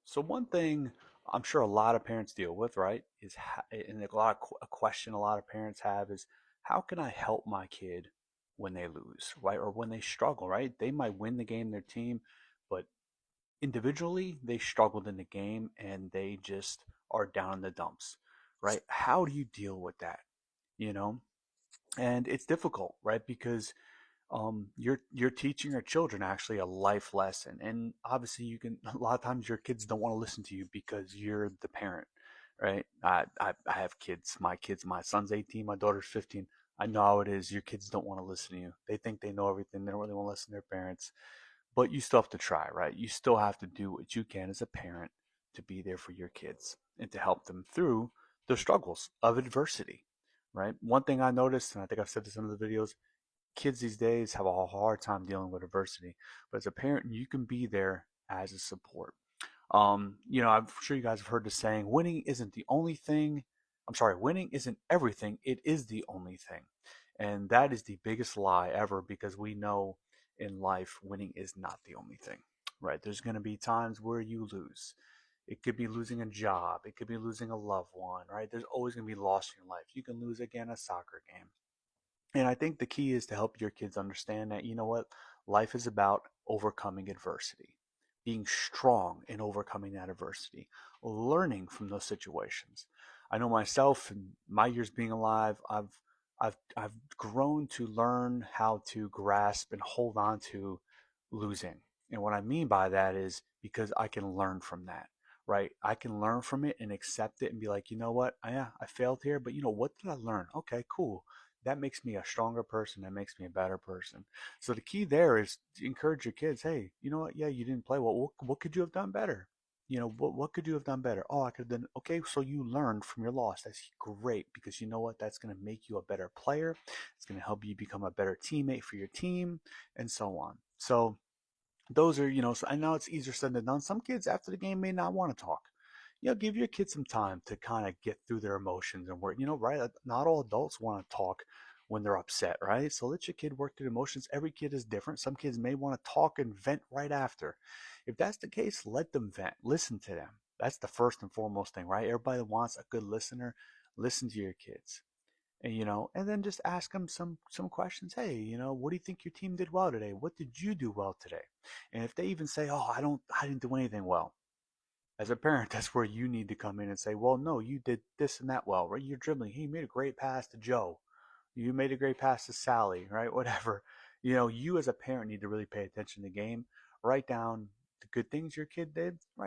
So one thing I'm sure a lot of parents deal with, right, is and a question a lot of parents have is how can I help my kid when they lose, right, or when they struggle, right? They might win the game, their team, but individually they struggled in the game and they just are down in the dumps, right? How do you deal with that? You know, and it's difficult, right? Because you're teaching your children actually a life lesson, and obviously you can a lot of times your kids don't want to listen to you because you're the parent, right? I have kids, my son's 18, my daughter's 15. I know how it is. Your kids don't want to listen to you. They think they know everything. They don't really want to listen to their parents, but you still have to try, right? You still have to do what you can as a parent to be there for your kids and to help them through the struggles of adversity, right? One thing I noticed, and I think I've said this in other videos, kids these days have a hard time dealing with adversity. But as a parent, you can be there as a support. I'm sure you guys have heard the saying, winning isn't the only thing. I'm sorry, winning isn't everything. It is the only thing. And that is the biggest lie ever because we know in life, winning is not the only thing, right? There's going to be times where you lose. It could be losing a job. It could be losing a loved one, right? There's always going to be loss in your life. You can lose again a soccer game. And I think the key is to help your kids understand that, you know what, life is about overcoming adversity, being strong in overcoming that adversity, learning from those situations. I know myself in my years being alive, I've grown to learn how to grasp and hold on to losing. And what I mean by that is because I can learn from that, right? I can learn from it and accept it and be like, you know what? Yeah, I failed here, but what did I learn? Okay, cool. That makes me a stronger person. That makes me a better person. So the key there is to encourage your kids. Hey, you know what? Yeah, you didn't play well. What could you have done better? What could you have done better? Oh, I could have done. Okay, so you learned from your loss. That's great because you know what? That's going to make you a better player. It's going to help you become a better teammate for your team, and so on. So those are, so I know it's easier said than done. Some kids after the game may not want to talk. Give your kids some time to kind of get through their emotions and work. Right? Not all adults want to talk when they're upset, right? So let your kid work through emotions. Every kid is different. Some kids may want to talk and vent right after. If that's the case, let them vent. Listen to them. That's the first and foremost thing, right? Everybody wants a good listener. Listen to your kids. And then just ask them some questions. Hey, what do you think your team did well today? What did you do well today? And if they even say, oh, I didn't do anything well, as a parent, that's where you need to come in and say, well, no, you did this and that well, right? You're dribbling. Hey, you made a great pass to Joe. You made a great pass to Sally, right? Whatever. You as a parent need to really pay attention to the game. Write down the good things your kid did. Right?